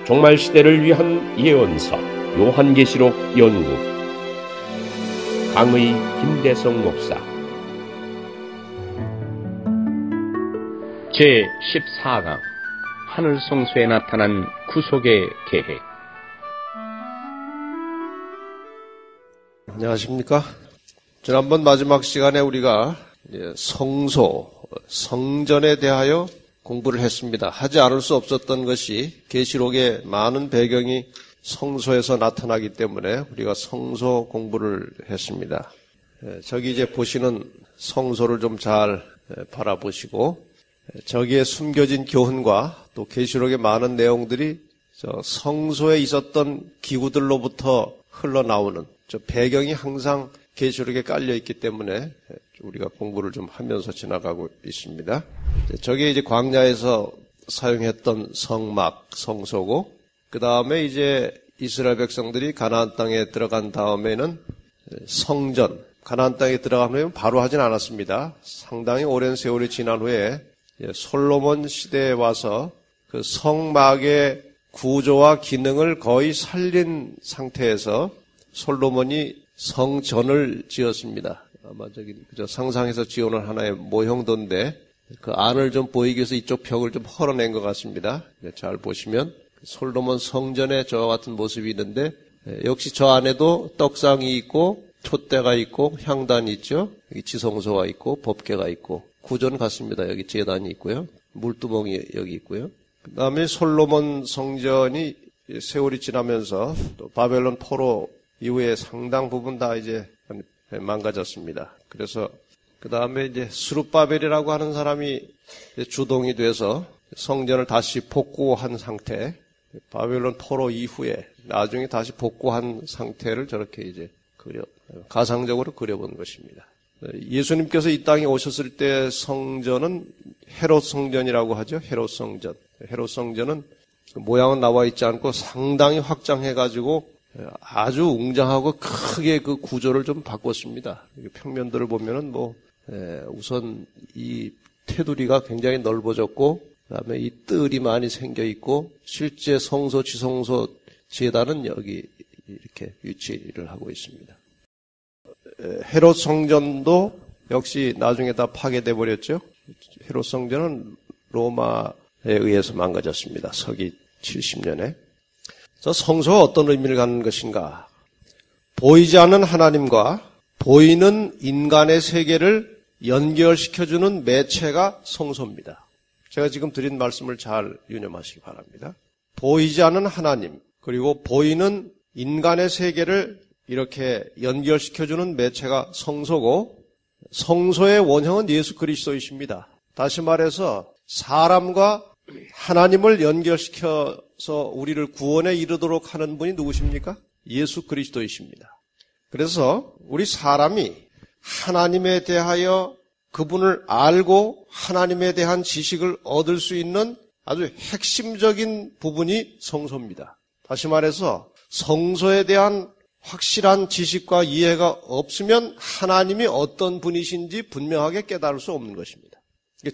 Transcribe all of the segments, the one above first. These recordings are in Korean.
종말 시대를 위한 예언서 요한계시록 연구 강의 김대성 목사 제14강 하늘 성소에 나타난 구속의 계획. 안녕하십니까? 지난번 마지막 시간에 우리가 성소, 성전에 대하여 공부를 했습니다. 하지 않을 수 없었던 것이 계시록의 많은 배경이 성소에서 나타나기 때문에 우리가 성소 공부를 했습니다. 저기 이제 보시는 성소를 좀 잘 바라보시고 저기에 숨겨진 교훈과 또 계시록의 많은 내용들이 저 성소에 있었던 기구들로부터 흘러나오는 저 배경이 항상 계시록에 깔려 있기 때문에 우리가 공부를 좀 하면서 지나가고 있습니다. 저게 이제 광야에서 사용했던 성막, 성소고, 그 다음에 이제 이스라엘 백성들이 가나안 땅에 들어간 다음에는 성전, 가나안 땅에 들어간 후에 바로 하진 않았습니다. 상당히 오랜 세월이 지난 후에 솔로몬 시대에 와서 그 성막의 구조와 기능을 거의 살린 상태에서 솔로몬이 성전을 지었습니다. 아마 저기 그저 상상해서 지어놓은 하나의 모형도인데 그 안을 좀 보이기 위해서 이쪽 벽을 좀 헐어낸 것 같습니다. 잘 보시면 솔로몬 성전에 저와 같은 모습이 있는데 역시 저 안에도 떡상이 있고 촛대가 있고 향단이 있죠. 여기 지성소가 있고 법궤가 있고 구조는 같습니다. 여기 제단이 있고요. 물두멍이 여기 있고요. 그 다음에 솔로몬 성전이 세월이 지나면서 또 바벨론 포로 이후에 상당 부분 다 이제 망가졌습니다. 그래서 그 다음에 이제 스룹바벨이라고 하는 사람이 주동이 돼서 성전을 다시 복구한 상태, 바벨론 포로 이후에 나중에 다시 복구한 상태를 저렇게 이제 가상적으로 그려본 것입니다. 예수님께서 이 땅에 오셨을 때 성전은 헤롯 성전이라고 하죠. 헤롯 성전. 헤롯 성전은 모양은 나와 있지 않고 상당히 확장해가지고 아주 웅장하고 크게 그 구조를 좀 바꿨습니다. 평면들을 보면은 우선 이 테두리가 굉장히 넓어졌고, 그다음에 이 뜰이 많이 생겨 있고, 실제 성소, 지성소 제단은 여기 이렇게 위치를 하고 있습니다. 헤롯 성전도 역시 나중에 다 파괴돼 버렸죠. 헤롯 성전은 로마에 의해서 망가졌습니다. 서기 70년에. 성소가 어떤 의미를 갖는 것인가? 보이지 않는 하나님과 보이는 인간의 세계를 연결시켜주는 매체가 성소입니다. 제가 지금 드린 말씀을 잘 유념하시기 바랍니다. 보이지 않는 하나님, 그리고 보이는 인간의 세계를 이렇게 연결시켜주는 매체가 성소고, 성소의 원형은 예수 그리스도이십니다. 다시 말해서 사람과 하나님을 연결시켜서 우리를 구원에 이르도록 하는 분이 누구십니까? 예수 그리스도이십니다. 그래서 우리 사람이 하나님에 대하여 그분을 알고 하나님에 대한 지식을 얻을 수 있는 아주 핵심적인 부분이 성소입니다. 다시 말해서 성소에 대한 확실한 지식과 이해가 없으면 하나님이 어떤 분이신지 분명하게 깨달을 수 없는 것입니다.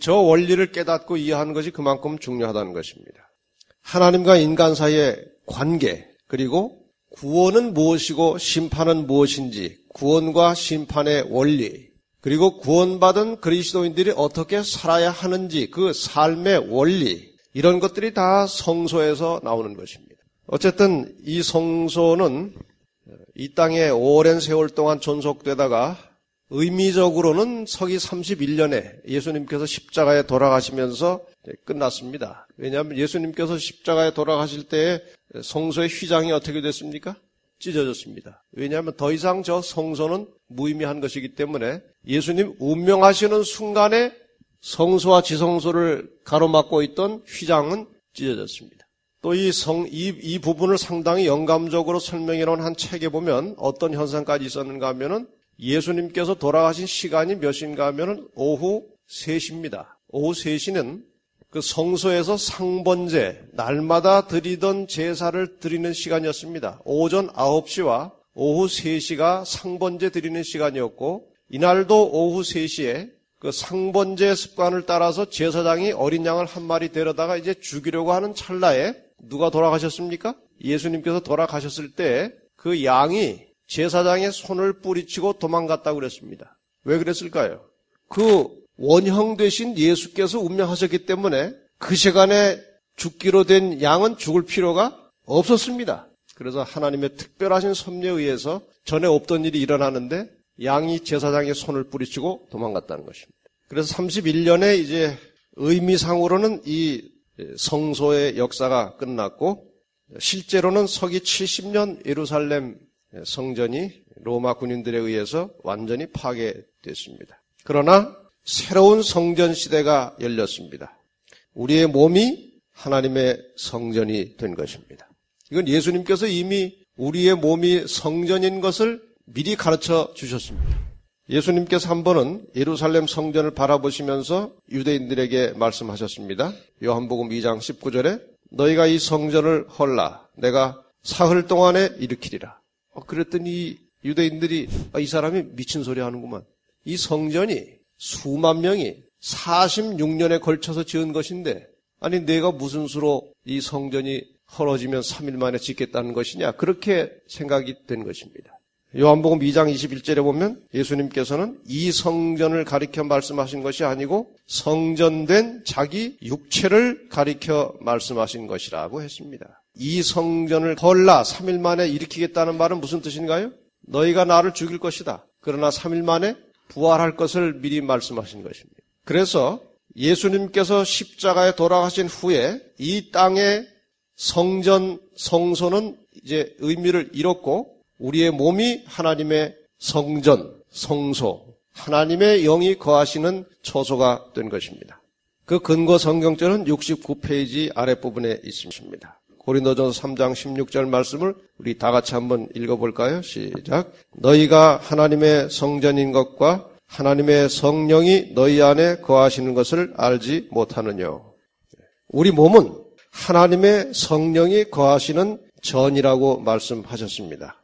저 원리를 깨닫고 이해하는 것이 그만큼 중요하다는 것입니다. 하나님과 인간 사이의 관계, 그리고 구원은 무엇이고 심판은 무엇인지, 구원과 심판의 원리, 그리고 구원받은 그리스도인들이 어떻게 살아야 하는지 그 삶의 원리, 이런 것들이 다 성소에서 나오는 것입니다. 어쨌든 이 성소는 이 땅에 오랜 세월 동안 존속되다가 의미적으로는 서기 31년에 예수님께서 십자가에 돌아가시면서 끝났습니다. 왜냐하면 예수님께서 십자가에 돌아가실 때에 성소의 휘장이 어떻게 됐습니까? 찢어졌습니다. 왜냐하면 더 이상 저 성소는 무의미한 것이기 때문에 예수님 운명하시는 순간에 성소와 지성소를 가로막고 있던 휘장은 찢어졌습니다. 또 이 부분을 상당히 영감적으로 설명해 놓은 한 책에 보면 어떤 현상까지 있었는가 하면은 예수님께서 돌아가신 시간이 몇 시인가 하면은 오후 3시입니다. 오후 3시는 그 성소에서 상번제, 날마다 드리던 제사를 드리는 시간이었습니다. 오전 9시와 오후 3시가 상번제 드리는 시간이었고, 이날도 오후 3시에 그 상번제 습관을 따라서 제사장이 어린 양을 한 마리 데려다가 이제 죽이려고 하는 찰나에 누가 돌아가셨습니까? 예수님께서 돌아가셨을 때 그 양이 제사장의 손을 뿌리치고 도망갔다고 그랬습니다. 왜 그랬을까요? 그 원형 되신 예수께서 운명하셨기 때문에 그 시간에 죽기로 된 양은 죽을 필요가 없었습니다. 그래서 하나님의 특별하신 섭리에 의해서 전에 없던 일이 일어나는데 양이 제사장의 손을 뿌리치고 도망갔다는 것입니다. 그래서 31년에 이제 의미상으로는 이 성소의 역사가 끝났고 실제로는 서기 70년 예루살렘 성전이 로마 군인들에 의해서 완전히 파괴됐습니다. 그러나 새로운 성전 시대가 열렸습니다. 우리의 몸이 하나님의 성전이 된 것입니다. 이건 예수님께서 이미 우리의 몸이 성전인 것을 미리 가르쳐 주셨습니다. 예수님께서 한 번은 예루살렘 성전을 바라보시면서 유대인들에게 말씀하셨습니다. 요한복음 2장 19절에 너희가 이 성전을 헐라 내가 사흘 동안에 일으키리라. 그랬더니 유대인들이 이 사람이 미친 소리 하는구만. 이 성전이 수만 명이 46년에 걸쳐서 지은 것인데 아니 내가 무슨 수로 이 성전이 헐어지면 3일 만에 짓겠다는 것이냐. 그렇게 생각이 된 것입니다. 요한복음 2장 21절에 보면 예수님께서는 이 성전을 가리켜 말씀하신 것이 아니고 성전된 자기 육체를 가리켜 말씀하신 것이라고 했습니다. 이 성전을 헐라 3일 만에 일으키겠다는 말은 무슨 뜻인가요? 너희가 나를 죽일 것이다. 그러나 3일 만에 부활할 것을 미리 말씀하신 것입니다. 그래서 예수님께서 십자가에 돌아가신 후에 이 땅의 성전, 성소는 이제 의미를 잃었고 우리의 몸이 하나님의 성전, 성소, 하나님의 영이 거하시는 처소가 된 것입니다. 그 근거 성경절은 69페이지 아랫부분에 있습니다. 고린도전서 3장 16절 말씀을 우리 다 같이 한번 읽어볼까요? 시작. 너희가 하나님의 성전인 것과 하나님의 성령이 너희 안에 거하시는 것을 알지 못하느냐. 우리 몸은 하나님의 성령이 거하시는 전이라고 말씀하셨습니다.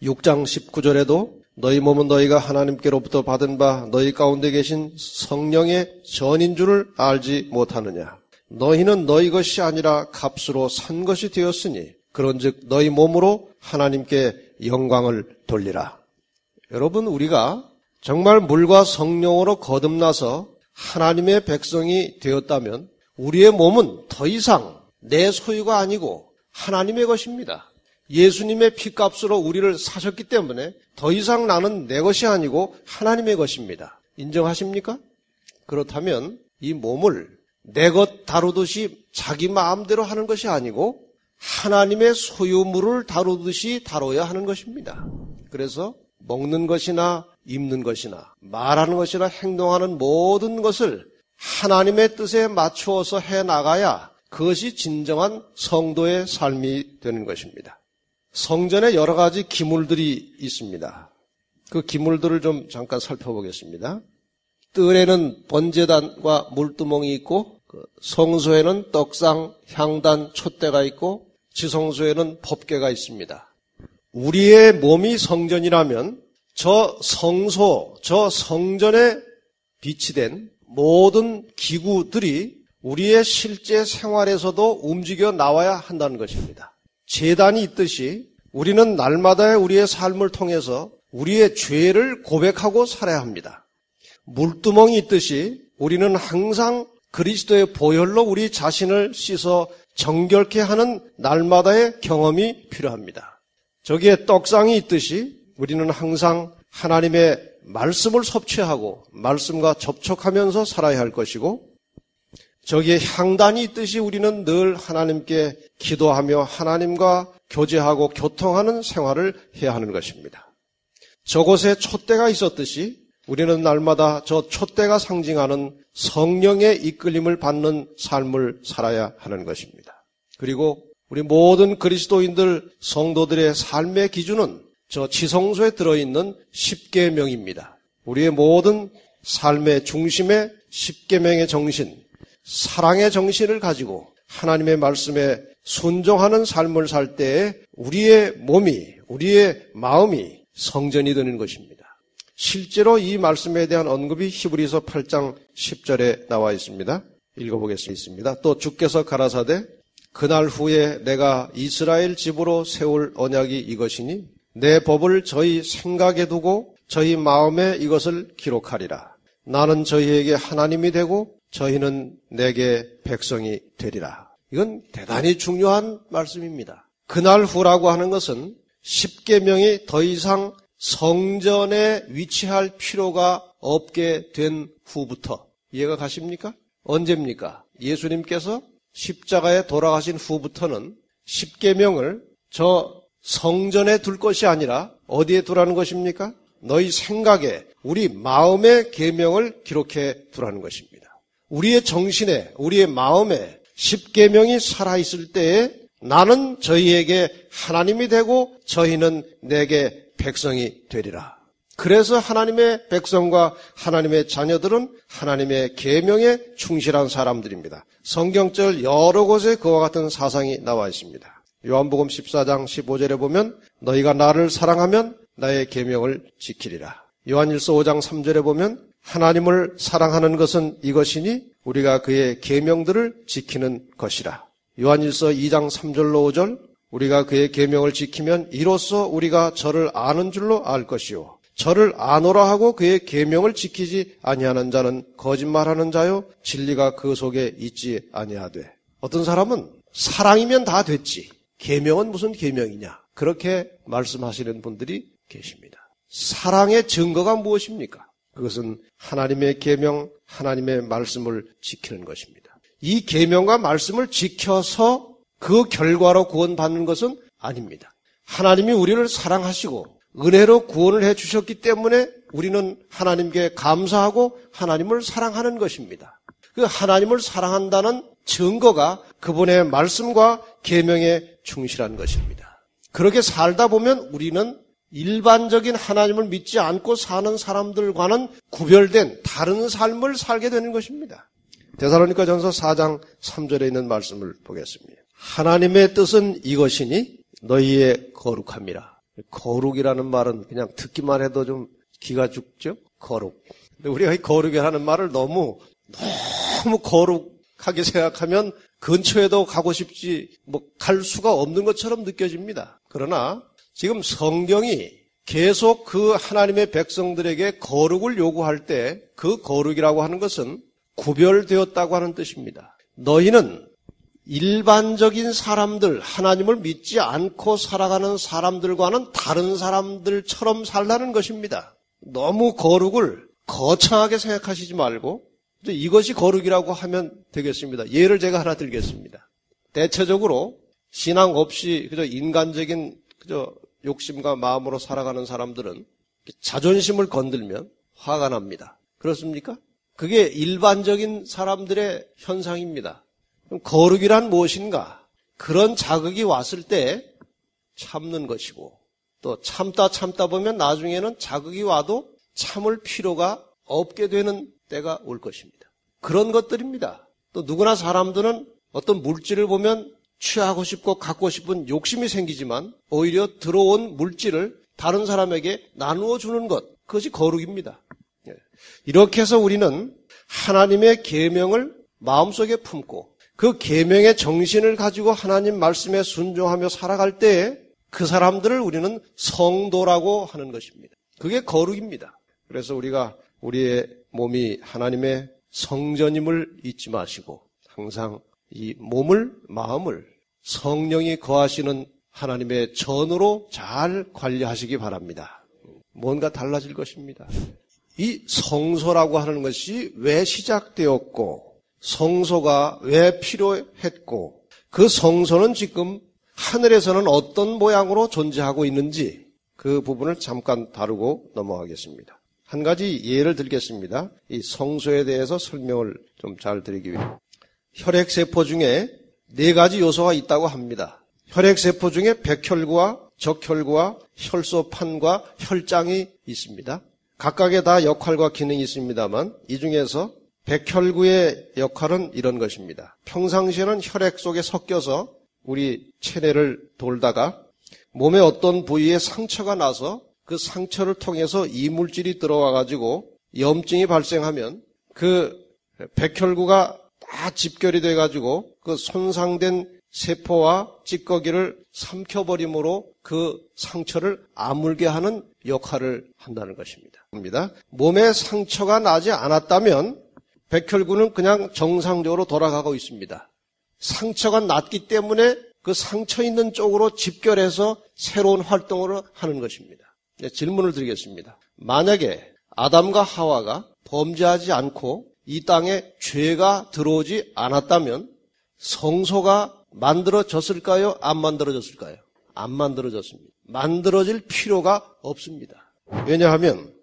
6장 19절에도 너희 몸은 너희가 하나님께로부터 받은 바 너희 가운데 계신 성령의 전인 줄을 알지 못하느냐. 너희는 너희 것이 아니라 값으로 산 것이 되었으니 그런즉 너희 몸으로 하나님께 영광을 돌리라. 여러분 우리가 정말 물과 성령으로 거듭나서 하나님의 백성이 되었다면 우리의 몸은 더 이상 내 소유가 아니고 하나님의 것입니다. 예수님의 피값으로 우리를 사셨기 때문에 더 이상 나는 내 것이 아니고 하나님의 것입니다. 인정하십니까? 그렇다면 이 몸을 내 것 다루듯이 자기 마음대로 하는 것이 아니고 하나님의 소유물을 다루듯이 다뤄야 하는 것입니다. 그래서 먹는 것이나 입는 것이나 말하는 것이나 행동하는 모든 것을 하나님의 뜻에 맞추어서 해나가야 그것이 진정한 성도의 삶이 되는 것입니다. 성전에 여러 가지 기물들이 있습니다. 그 기물들을 좀 잠깐 살펴보겠습니다. 뜰에는 번제단과 물두멍이 있고 성소에는 떡상, 향단, 촛대가 있고 지성소에는 법궤가 있습니다. 우리의 몸이 성전이라면 저 성소, 저 성전에 비치된 모든 기구들이 우리의 실제 생활에서도 움직여 나와야 한다는 것입니다. 제단이 있듯이 우리는 날마다의 우리의 삶을 통해서 우리의 죄를 고백하고 살아야 합니다. 물두멍이 있듯이 우리는 항상 그리스도의 보혈로 우리 자신을 씻어 정결케 하는 날마다의 경험이 필요합니다. 저기에 떡상이 있듯이 우리는 항상 하나님의 말씀을 섭취하고 말씀과 접촉하면서 살아야 할 것이고 저기에 향단이 있듯이 우리는 늘 하나님께 기도하며 하나님과 교제하고 교통하는 생활을 해야 하는 것입니다. 저곳에 촛대가 있었듯이 우리는 날마다 저 촛대가 상징하는 성령의 이끌림을 받는 삶을 살아야 하는 것입니다. 그리고 우리 모든 그리스도인들 성도들의 삶의 기준은 저 지성소에 들어있는 십계명입니다. 우리의 모든 삶의 중심에 십계명의 정신, 사랑의 정신을 가지고 하나님의 말씀에 순종하는 삶을 살 때에 우리의 몸이, 우리의 마음이 성전이 되는 것입니다. 실제로 이 말씀에 대한 언급이 히브리서 8장 10절에 나와 있습니다. 읽어보겠습니다. 또 주께서 가라사대 그날 후에 내가 이스라엘 집으로 세울 언약이 이것이니 내 법을 저희 생각에 두고 저희 마음에 이것을 기록하리라. 나는 저희에게 하나님이 되고 저희는 내게 백성이 되리라. 이건 대단히 중요한 말씀입니다. 그날 후라고 하는 것은 십계명이 더 이상 성전에 위치할 필요가 없게 된 후부터. 이해가 가십니까? 언제입니까? 예수님께서 십자가에 돌아가신 후부터는 십계명을 저 성전에 둘 것이 아니라 어디에 두라는 것입니까? 너희 생각에, 우리 마음의 계명을 기록해 두라는 것입니다. 우리의 정신에, 우리의 마음에 십계명이 살아있을 때에 나는 저희에게 하나님이 되고 저희는 내게 백성이 되리라. 그래서 하나님의 백성과 하나님의 자녀들은 하나님의 계명에 충실한 사람들입니다. 성경절 여러 곳에 그와 같은 사상이 나와 있습니다. 요한복음 14장 15절에 보면 너희가 나를 사랑하면 나의 계명을 지키리라. 요한일서 5장 3절에 보면 하나님을 사랑하는 것은 이것이니 우리가 그의 계명들을 지키는 것이라. 요한일서 2장 3절로 5절 우리가 그의 계명을 지키면 이로써 우리가 저를 아는 줄로 알 것이요 저를 아노라 하고 그의 계명을 지키지 아니하는 자는 거짓말하는 자요 진리가 그 속에 있지 아니하되. 어떤 사람은 사랑이면 다 됐지 계명은 무슨 계명이냐 그렇게 말씀하시는 분들이 계십니다. 사랑의 증거가 무엇입니까? 그것은 하나님의 계명, 하나님의 말씀을 지키는 것입니다. 이 계명과 말씀을 지켜서 그 결과로 구원받는 것은 아닙니다. 하나님이 우리를 사랑하시고 은혜로 구원을 해주셨기 때문에 우리는 하나님께 감사하고 하나님을 사랑하는 것입니다. 그 하나님을 사랑한다는 증거가 그분의 말씀과 계명에 충실한 것입니다. 그렇게 살다 보면 우리는 일반적인 하나님을 믿지 않고 사는 사람들과는 구별된 다른 삶을 살게 되는 것입니다. 데살로니가전서 4장 3절에 있는 말씀을 보겠습니다. 하나님의 뜻은 이것이니 너희의 거룩함이라. 거룩이라는 말은 그냥 듣기만 해도 좀 기가 죽죠? 거룩. 근데 우리가 이 거룩이라는 말을 너무 거룩하게 생각하면 근처에도 가고 싶지 갈 수가 없는 것처럼 느껴집니다. 그러나 지금 성경이 계속 그 하나님의 백성들에게 거룩을 요구할 때 그 거룩이라고 하는 것은 구별되었다고 하는 뜻입니다. 너희는 일반적인 사람들, 하나님을 믿지 않고 살아가는 사람들과는 다른 사람들처럼 살라는 것입니다. 너무 거룩을 거창하게 생각하시지 말고 이것이 거룩이라고 하면 되겠습니다. 예를 제가 하나 들겠습니다. 대체적으로 신앙 없이 그저 인간적인 욕심과 마음으로 살아가는 사람들은 자존심을 건들면 화가 납니다. 그렇습니까? 그게 일반적인 사람들의 현상입니다. 그럼 거룩이란 무엇인가? 그런 자극이 왔을 때 참는 것이고 또 참다 보면 나중에는 자극이 와도 참을 필요가 없게 되는 때가 올 것입니다. 그런 것들입니다. 또 누구나 사람들은 어떤 물질을 보면 취하고 싶고 갖고 싶은 욕심이 생기지만 오히려 들어온 물질을 다른 사람에게 나누어 주는 것, 그것이 거룩입니다. 이렇게 해서 우리는 하나님의 계명을 마음속에 품고 그 계명의 정신을 가지고 하나님 말씀에 순종하며 살아갈 때에 그 사람들을 우리는 성도라고 하는 것입니다. 그게 거룩입니다. 그래서 우리가 우리의 몸이 하나님의 성전임을 잊지 마시고 항상 이 몸을, 마음을 성령이 거하시는 하나님의 전으로 잘 관리하시기 바랍니다. 뭔가 달라질 것입니다. 이 성소라고 하는 것이 왜 시작되었고 성소가 왜 필요했고 그 성소는 지금 하늘에서는 어떤 모양으로 존재하고 있는지 그 부분을 잠깐 다루고 넘어가겠습니다. 한 가지 예를 들겠습니다. 이 성소에 대해서 설명을 좀 잘 드리기 위해 혈액세포 중에 4가지 요소가 있다고 합니다. 혈액세포 중에 백혈구와 적혈구와 혈소판과 혈장이 있습니다. 각각의 다 역할과 기능이 있습니다만 이 중에서 백혈구의 역할은 이런 것입니다. 평상시에는 혈액 속에 섞여서 우리 체내를 돌다가 몸의 어떤 부위에 상처가 나서 그 상처를 통해서 이물질이 들어와 가지고 염증이 발생하면 그 백혈구가 다 집결이 돼 가지고 그 손상된 세포와 찌꺼기를 삼켜버림으로 그 상처를 아물게 하는 역할을 한다는 것입니다. 몸에 상처가 나지 않았다면 백혈구는 그냥 정상적으로 돌아가고 있습니다. 상처가 났기 때문에 그 상처 있는 쪽으로 집결해서 새로운 활동을 하는 것입니다. 질문을 드리겠습니다. 만약에 아담과 하와가 범죄하지 않고 이 땅에 죄가 들어오지 않았다면 성소가 만들어졌을까요? 안 만들어졌을까요? 안 만들어졌습니다. 만들어질 필요가 없습니다. 왜냐하면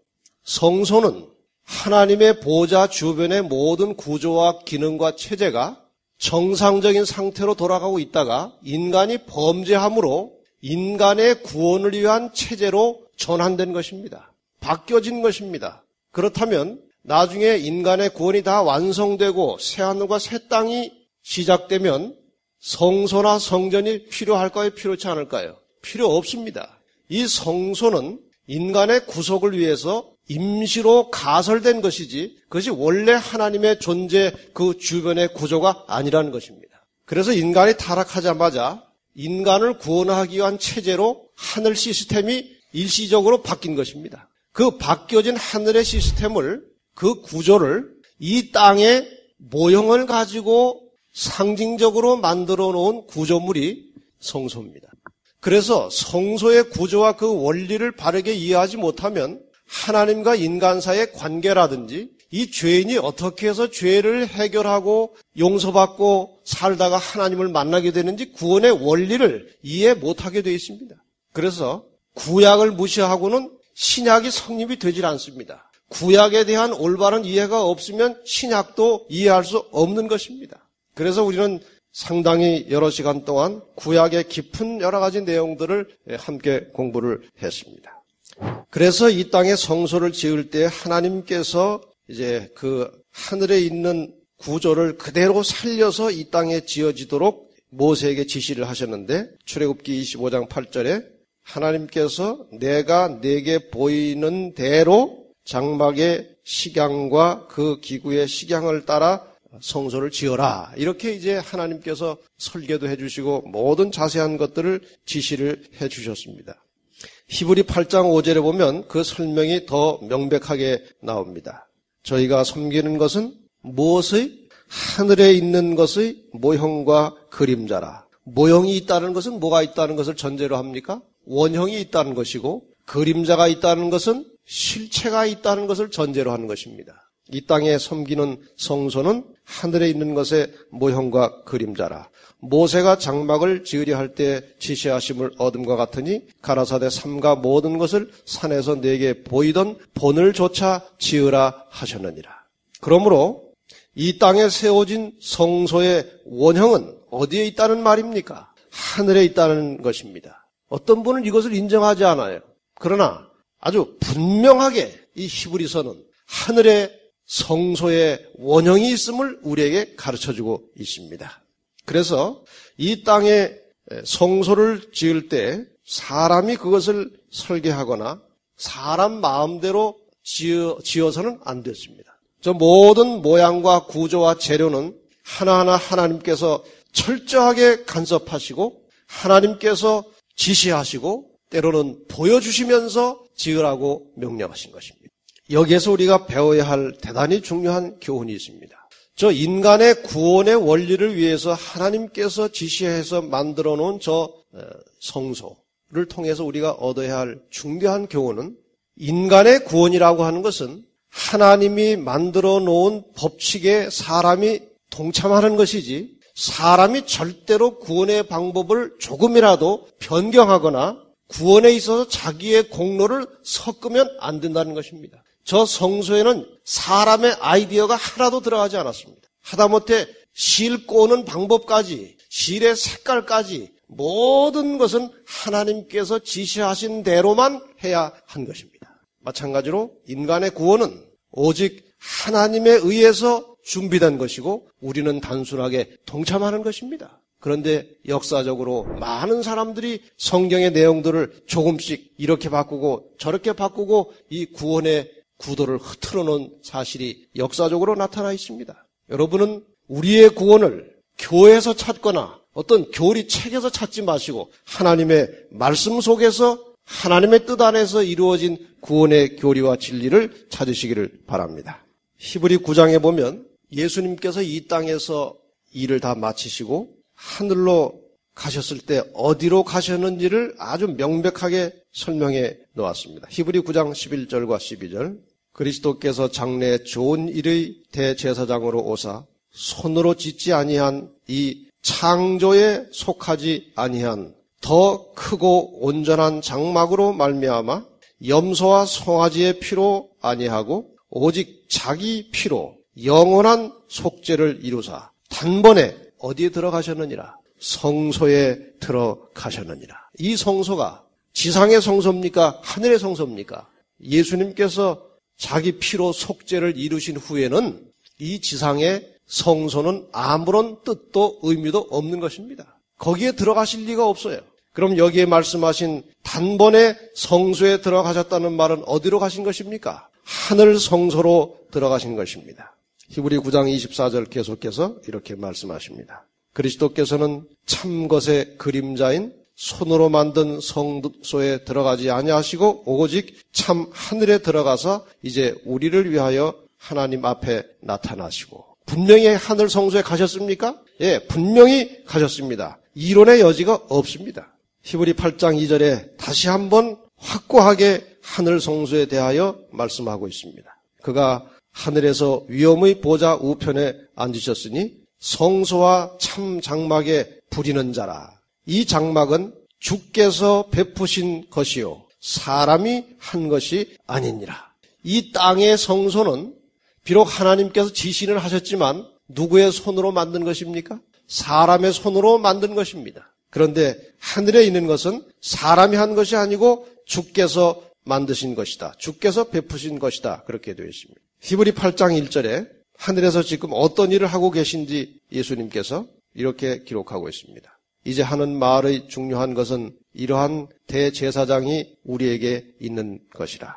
성소는 하나님의 보좌 주변의 모든 구조와 기능과 체제가 정상적인 상태로 돌아가고 있다가 인간이 범죄함으로 인간의 구원을 위한 체제로 전환된 것입니다. 바뀌어진 것입니다. 그렇다면 나중에 인간의 구원이 다 완성되고 새하늘과 새 땅이 시작되면 성소나 성전이 필요할까요? 필요치 않을까요? 필요 없습니다. 이 성소는 인간의 구속을 위해서 임시로 가설된 것이지 그것이 원래 하나님의 존재 그 주변의 구조가 아니라는 것입니다. 그래서 인간이 타락하자마자 인간을 구원하기 위한 체제로 하늘 시스템이 일시적으로 바뀐 것입니다. 그 바뀌어진 하늘의 시스템을 그 구조를 이 땅의 모형을 가지고 상징적으로 만들어 놓은 구조물이 성소입니다. 그래서 성소의 구조와 그 원리를 바르게 이해하지 못하면 하나님과 인간 사이의 관계라든지 이 죄인이 어떻게 해서 죄를 해결하고 용서받고 살다가 하나님을 만나게 되는지 구원의 원리를 이해 못하게 되어 있습니다. 그래서 구약을 무시하고는 신약이 성립이 되질 않습니다. 구약에 대한 올바른 이해가 없으면 신약도 이해할 수 없는 것입니다. 그래서 우리는 상당히 여러 시간 동안 구약의 깊은 여러 가지 내용들을 함께 공부를 했습니다. 그래서 이 땅에 성소를 지을 때 하나님께서 이제 그 하늘에 있는 구조를 그대로 살려서 이 땅에 지어지도록 모세에게 지시를 하셨는데 출애굽기 25장 8절에 하나님께서 내가 내게 보이는 대로 장막의 식양과 그 기구의 식양을 따라 성소를 지어라. 이렇게 이제 하나님께서 설계도 해주시고 모든 자세한 것들을 지시를 해주셨습니다. 히브리 8장 5절에 보면 그 설명이 더 명백하게 나옵니다. 저희가 섬기는 것은 무엇의? 하늘에 있는 것의 모형과 그림자라. 모형이 있다는 것은 뭐가 있다는 것을 전제로 합니까? 원형이 있다는 것이고 그림자가 있다는 것은 실체가 있다는 것을 전제로 하는 것입니다. 이 땅에 섬기는 성소는 하늘에 있는 것의 모형과 그림자라. 모세가 장막을 지으려 할 때 지시하심을 얻음과 같으니 가라사대 삼가 모든 것을 산에서 내게 보이던 본을 조차 지으라 하셨느니라. 그러므로 이 땅에 세워진 성소의 원형은 어디에 있다는 말입니까? 하늘에 있다는 것입니다. 어떤 분은 이것을 인정하지 않아요. 그러나 아주 분명하게 이 히브리서는 하늘에 성소의 원형이 있음을 우리에게 가르쳐주고 있습니다. 그래서 이 땅에 성소를 지을 때 사람이 그것을 설계하거나 사람 마음대로 지어서는 안 됐습니다. 저 모든 모양과 구조와 재료는 하나하나 하나님께서 철저하게 간섭하시고 하나님께서 지시하시고 때로는 보여주시면서 지으라고 명령하신 것입니다. 여기에서 우리가 배워야 할 대단히 중요한 교훈이 있습니다. 저 인간의 구원의 원리를 위해서 하나님께서 지시해서 만들어 놓은 저 성소를 통해서 우리가 얻어야 할 중대한 교훈은 인간의 구원이라고 하는 것은 하나님이 만들어 놓은 법칙에 사람이 동참하는 것이지 사람이 절대로 구원의 방법을 조금이라도 변경하거나 구원에 있어서 자기의 공로를 섞으면 안 된다는 것입니다. 저 성소에는 사람의 아이디어가 하나도 들어가지 않았습니다. 하다못해 실 꼬는 방법까지, 실의 색깔까지 모든 것은 하나님께서 지시하신 대로만 해야 한 것입니다. 마찬가지로 인간의 구원은 오직 하나님에 의해서 준비된 것이고 우리는 단순하게 동참하는 것입니다. 그런데 역사적으로 많은 사람들이 성경의 내용들을 조금씩 이렇게 바꾸고 저렇게 바꾸고 이 구원의 구도를 흐트러 놓은 사실이 역사적으로 나타나 있습니다. 여러분은 우리의 구원을 교회에서 찾거나 어떤 교리 책에서 찾지 마시고 하나님의 말씀 속에서 하나님의 뜻 안에서 이루어진 구원의 교리와 진리를 찾으시기를 바랍니다. 히브리 9장에 보면 예수님께서 이 땅에서 일을 다 마치시고 하늘로 가셨을 때 어디로 가셨는지를 아주 명백하게 설명해 놓았습니다. 히브리 9장 11절과 12절 그리스도께서 장래에 좋은 일의 대제사장으로 오사 손으로 짓지 아니한 이 창조에 속하지 아니한 더 크고 온전한 장막으로 말미암아 염소와 송아지의 피로 아니하고 오직 자기 피로 영원한 속죄를 이루사 단번에 어디에 들어가셨느니라? 성소에 들어가셨느니라. 이 성소가 지상의 성소입니까? 하늘의 성소입니까? 예수님께서 자기 피로 속죄를 이루신 후에는 이 지상의 성소는 아무런 뜻도 의미도 없는 것입니다. 거기에 들어가실 리가 없어요. 그럼 여기에 말씀하신 단번에 성소에 들어가셨다는 말은 어디로 가신 것입니까? 하늘 성소로 들어가신 것입니다. 히브리 9장 24절 계속해서 이렇게 말씀하십니다. 그리스도께서는 참것의 그림자인 손으로 만든 성소에 들어가지 아니하시고 오직 참 하늘에 들어가서 이제 우리를 위하여 하나님 앞에 나타나시고 분명히 하늘 성소에 가셨습니까? 예, 분명히 가셨습니다. 이론의 여지가 없습니다. 히브리 8장 2절에 다시 한번 확고하게 하늘 성소에 대하여 말씀하고 있습니다. 그가 하늘에서 위엄의 보좌 우편에 앉으셨으니 성소와 참 장막에 부리는 자라. 이 장막은 주께서 베푸신 것이요 사람이 한 것이 아니니라. 이 땅의 성소는 비록 하나님께서 지시를 하셨지만 누구의 손으로 만든 것입니까? 사람의 손으로 만든 것입니다. 그런데 하늘에 있는 것은 사람이 한 것이 아니고 주께서 만드신 것이다. 주께서 베푸신 것이다. 그렇게 되어 있습니다. 히브리 8장 1절에 하늘에서 지금 어떤 일을 하고 계신지 예수님께서 이렇게 기록하고 있습니다. 이제 하는 말의 중요한 것은 이러한 대제사장이 우리에게 있는 것이라.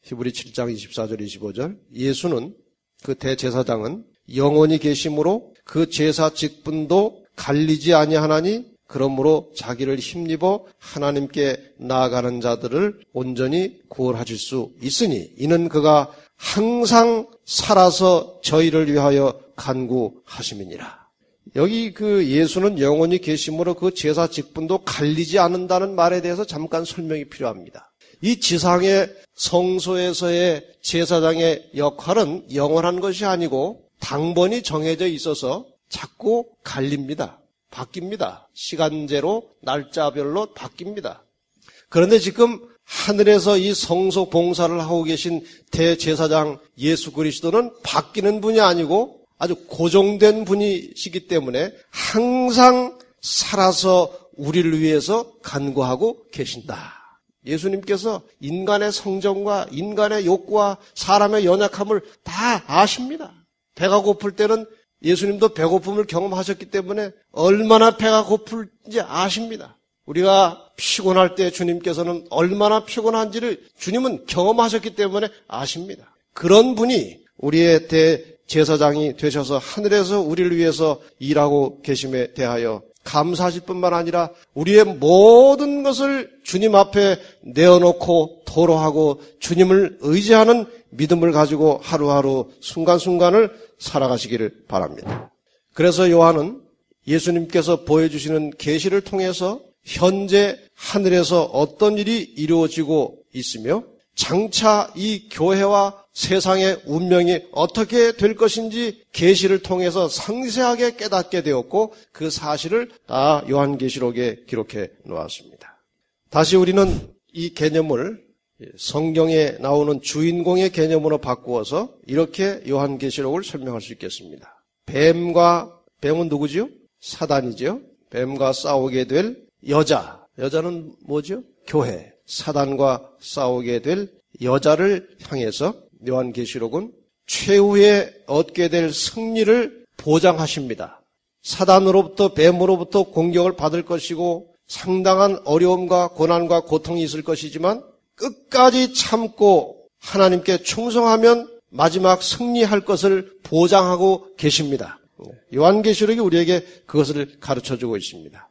히브리 7장 24절 25절 예수는 그 대제사장은 영원히 계심으로 그 제사 직분도 갈리지 아니하나니 그러므로 자기를 힘입어 하나님께 나아가는 자들을 온전히 구원하실 수 있으니 이는 그가 항상 살아서 저희를 위하여 간구하심이니라. 여기 그 예수는 영원히 계심으로 그 제사 직분도 갈리지 않는다는 말에 대해서 잠깐 설명이 필요합니다. 이 지상의 성소에서의 제사장의 역할은 영원한 것이 아니고 당번이 정해져 있어서 자꾸 갈립니다. 바뀝니다. 시간제로 날짜별로 바뀝니다. 그런데 지금 하늘에서 이 성소 봉사를 하고 계신 대제사장 예수 그리스도는 바뀌는 분이 아니고 아주 고정된 분이시기 때문에 항상 살아서 우리를 위해서 간구하고 계신다. 예수님께서 인간의 성정과 인간의 욕구와 사람의 연약함을 다 아십니다. 배가 고플 때는 예수님도 배고픔을 경험하셨기 때문에 얼마나 배가 고플지 아십니다. 우리가 피곤할 때 주님께서는 얼마나 피곤한지를 주님은 경험하셨기 때문에 아십니다. 그런 분이 우리의 대제사장이 되셔서 하늘에서 우리를 위해서 일하고 계심에 대하여 감사하실 뿐만 아니라 우리의 모든 것을 주님 앞에 내어놓고 토로하고 주님을 의지하는 믿음을 가지고 하루하루 순간순간을 살아가시기를 바랍니다. 그래서 요한은 예수님께서 보여주시는 계시를 통해서 현재 하늘에서 어떤 일이 이루어지고 있으며 장차 이 교회와 세상의 운명이 어떻게 될 것인지 계시를 통해서 상세하게 깨닫게 되었고 그 사실을 다 요한계시록에 기록해 놓았습니다. 다시 우리는 이 개념을 성경에 나오는 주인공의 개념으로 바꾸어서 이렇게 요한계시록을 설명할 수 있겠습니다. 뱀은 누구지요? 사단이죠. 뱀과 싸우게 될 여자는 뭐죠? 교회. 사단과 싸우게 될 여자를 향해서 요한계시록은 최후에 얻게 될 승리를 보장하십니다. 사단으로부터 뱀으로부터 공격을 받을 것이고 상당한 어려움과 고난과 고통이 있을 것이지만 끝까지 참고 하나님께 충성하면 마지막 승리할 것을 보장하고 계십니다. 요한계시록이 우리에게 그것을 가르쳐주고 있습니다.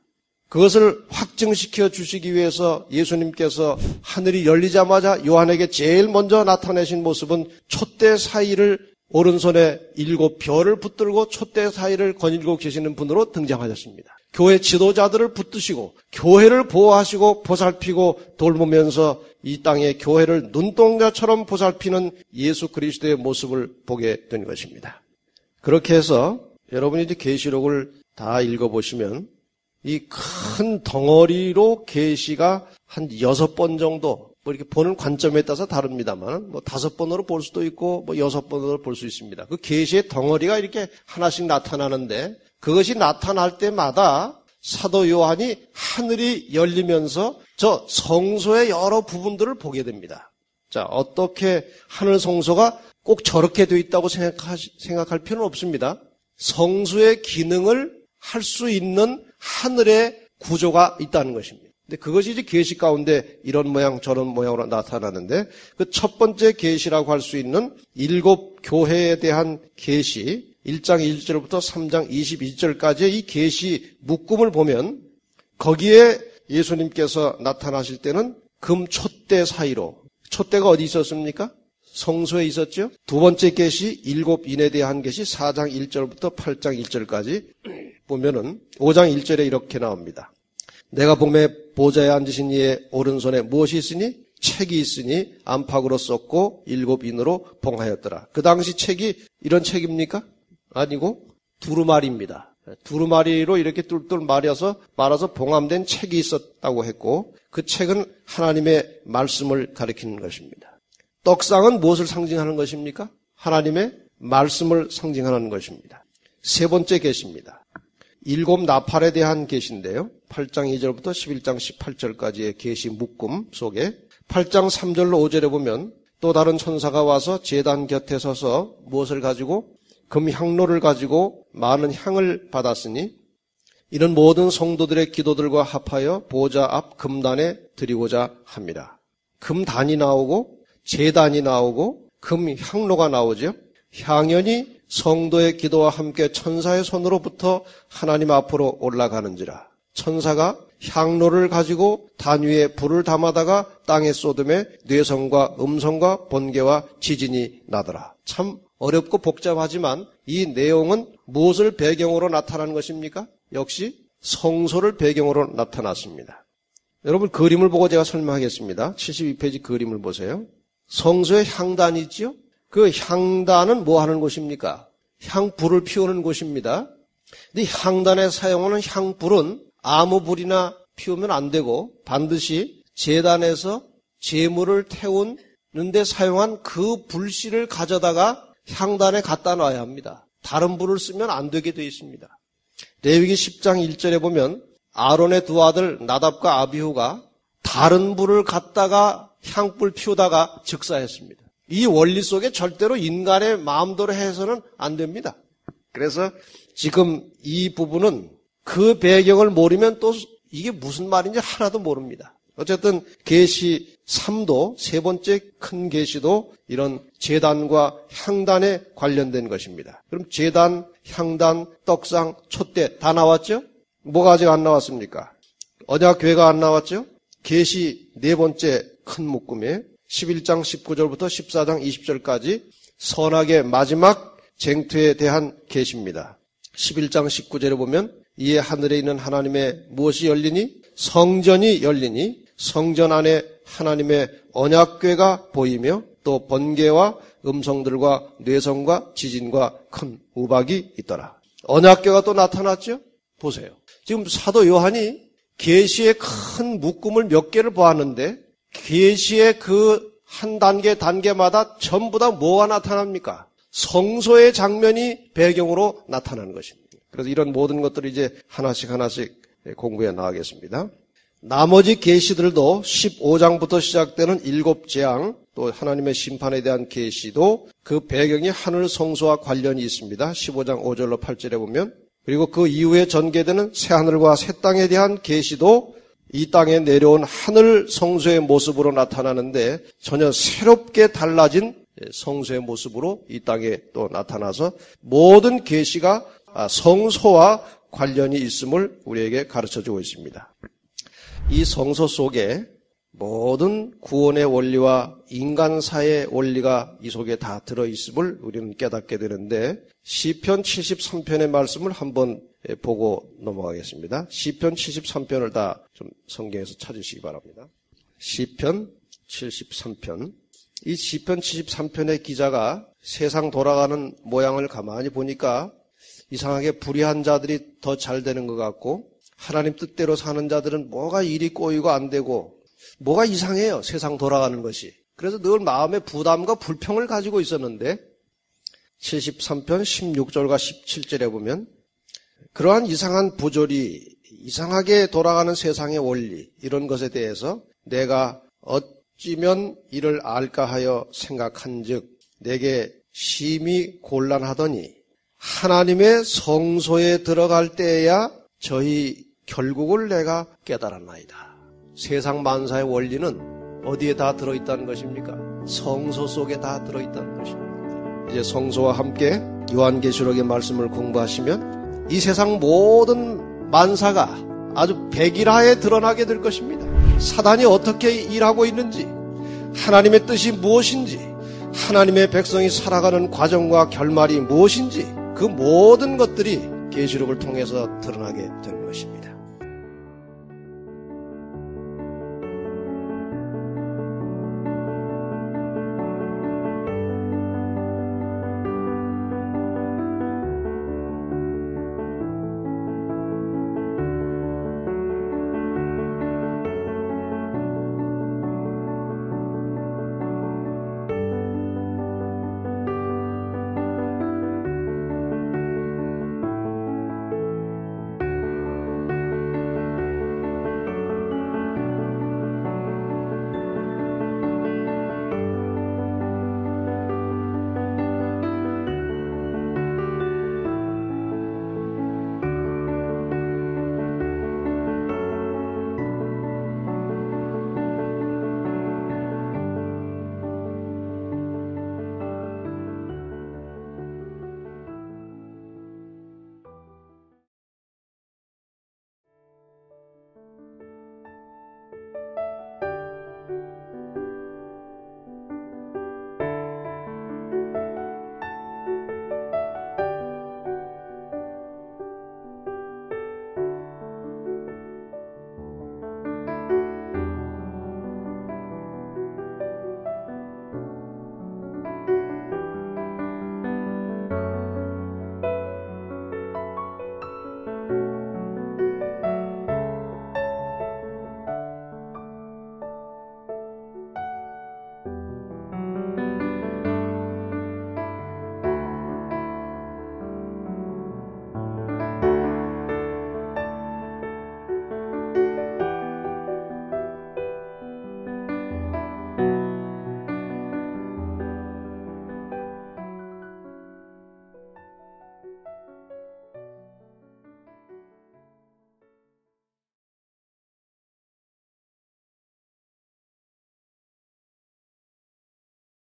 그것을 확증시켜 주시기 위해서 예수님께서 하늘이 열리자마자 요한에게 제일 먼저 나타내신 모습은 촛대 사이를 오른손에 7별을 붙들고 촛대 사이를 거닐고 계시는 분으로 등장하셨습니다. 교회 지도자들을 붙드시고 교회를 보호하시고 보살피고 돌보면서 이 땅의 교회를 눈동자처럼 보살피는 예수 그리스도의 모습을 보게 된 것입니다. 그렇게 해서 여러분이 이제 계시록을 다 읽어보시면 이 큰 덩어리로 계시가 한 6번 정도, 뭐 이렇게 보는 관점에 따라서 다릅니다만, 뭐 5번으로 볼 수도 있고, 뭐 6번으로 볼 수 있습니다. 그 계시의 덩어리가 이렇게 하나씩 나타나는데, 그것이 나타날 때마다 사도 요한이 하늘이 열리면서 저 성소의 여러 부분들을 보게 됩니다. 자, 어떻게 하늘 성소가 꼭 저렇게 되어 있다고 생각할 필요는 없습니다. 성소의 기능을 할 수 있는 하늘의 구조가 있다는 것입니다. 근데 그것이 이제 계시 가운데 이런 모양 저런 모양으로 나타나는데 그 첫 번째 계시라고 할 수 있는 7 교회에 대한 계시 1장 1절부터 3장 22절까지의 이 계시 묶음을 보면 거기에 예수님께서 나타나실 때는 금 촛대 사이로, 촛대가 어디 있었습니까? 성소에 있었죠. 두 번째 계시 7인에 대한 계시 4장 1절부터 8장 1절까지 보면은 5장 1절에 이렇게 나옵니다. 내가 봄에 보좌에 앉으신 이의 오른손에 무엇이 있으니? 책이 있으니 안팎으로 썼고 7인으로 봉하였더라. 그 당시 책이 이런 책입니까? 아니고 두루마리입니다. 두루마리로 이렇게 뚫뚫 말아서 봉함된 책이 있었다고 했고 그 책은 하나님의 말씀을 가리키는 것입니다. 떡상은 무엇을 상징하는 것입니까? 하나님의 말씀을 상징하는 것입니다. 세 번째 계시입니다. 7 나팔에 대한 계시인데요. 8장 2절부터 11장 18절까지의 계시 묶음 속에 8장 3절로 5절에 보면 또 다른 천사가 와서 제단 곁에 서서 무엇을 가지고? 금향로를 가지고 많은 향을 받았으니 이는 모든 성도들의 기도들과 합하여 보좌 앞 금단에 드리고자 합니다. 금단이 나오고 제단이 나오고 금향로가 나오죠. 향연이 성도의 기도와 함께 천사의 손으로부터 하나님 앞으로 올라가는지라. 천사가 향로를 가지고 단 위에 불을 담아다가 땅에 쏟음에 뇌성과 음성과 번개와 지진이 나더라. 참 어렵고 복잡하지만 이 내용은 무엇을 배경으로 나타나는 것입니까? 역시 성소를 배경으로 나타났습니다. 여러분 그림을 보고 제가 설명하겠습니다. 72페이지 그림을 보세요. 성소에 향단이 있지요? 그 향단은 뭐 하는 곳입니까? 향불을 피우는 곳입니다. 근데 향단에 사용하는 향불은 아무 불이나 피우면 안 되고 반드시 제단에서 제물을 태우는데 사용한 그 불씨를 가져다가 향단에 갖다 놔야 합니다. 다른 불을 쓰면 안 되게 되어 있습니다. 레위기 10장 1절에 보면 아론의 두 아들 나답과 아비후가 다른 불을 갖다가 향불 피우다가 즉사했습니다. 이 원리 속에 절대로 인간의 마음대로 해서는 안 됩니다. 그래서 지금 이 부분은 그 배경을 모르면 또 이게 무슨 말인지 하나도 모릅니다. 어쨌든 계시 3도 세 번째 큰 계시도 이런 제단과 향단에 관련된 것입니다. 그럼 제단, 향단, 떡상, 촛대 다 나왔죠? 뭐가 아직 안 나왔습니까? 언약궤가 안 나왔죠? 계시 네 번째 큰 묶음에 11장 19절부터 14장 20절까지 선악의 마지막 쟁투에 대한 계시입니다. 11장 19절에 보면 이에 하늘에 있는 하나님의 무엇이 열리니? 성전이 열리니 성전 안에 하나님의 언약궤가 보이며 또 번개와 음성들과 뇌성과 지진과 큰 우박이 있더라. 언약궤가 또 나타났죠? 보세요. 지금 사도 요한이 계시의 큰 묶음을 몇 개를 보았는데 계시의 그 한 단계마다 전부 다 뭐가 나타납니까? 성소의 장면이 배경으로 나타나는 것입니다. 그래서 이런 모든 것들을 이제 하나씩 공부해 나가겠습니다. 나머지 계시들도 15장부터 시작되는 7재앙 또 하나님의 심판에 대한 계시도 그 배경이 하늘 성소와 관련이 있습니다. 15장 5절로 8절에 보면 그리고 그 이후에 전개되는 새하늘과 새 땅에 대한 계시도 이 땅에 내려온 하늘 성소의 모습으로 나타나는데 전혀 새롭게 달라진 성소의 모습으로 이 땅에 또 나타나서 모든 계시가 성소와 관련이 있음을 우리에게 가르쳐주고 있습니다. 이 성소 속에 모든 구원의 원리와 인간사의 원리가 이 속에 다 들어있음을 우리는 깨닫게 되는데 시편 73편의 말씀을 한번 보고 넘어가겠습니다. 시편 73편을 다 좀 성경에서 찾으시기 바랍니다. 시편 73편. 이 시편 73편의 기자가 세상 돌아가는 모양을 가만히 보니까 이상하게 불의한 자들이 더 잘 되는 것 같고 하나님 뜻대로 사는 자들은 뭐가 일이 꼬이고 안 되고 뭐가 이상해요. 세상 돌아가는 것이. 그래서 늘 마음의 부담과 불평을 가지고 있었는데 73편 16절과 17절에 보면 그러한 이상한 부조리, 이상하게 돌아가는 세상의 원리 이런 것에 대해서 내가 어찌면 이를 알까 하여 생각한즉 내게 심히 곤란하더니 하나님의 성소에 들어갈 때에야 저희 결국을 내가 깨달았나이다. 세상 만사의 원리는 어디에 다 들어있다는 것입니까? 성소 속에 다 들어있다는 것입니다. 이제 성소와 함께 요한계시록의 말씀을 공부하시면 이 세상 모든 만사가 아주 백일하에 드러나게 될 것입니다. 사단이 어떻게 일하고 있는지, 하나님의 뜻이 무엇인지, 하나님의 백성이 살아가는 과정과 결말이 무엇인지 그 모든 것들이 계시록을 통해서 드러나게 될 것입니다.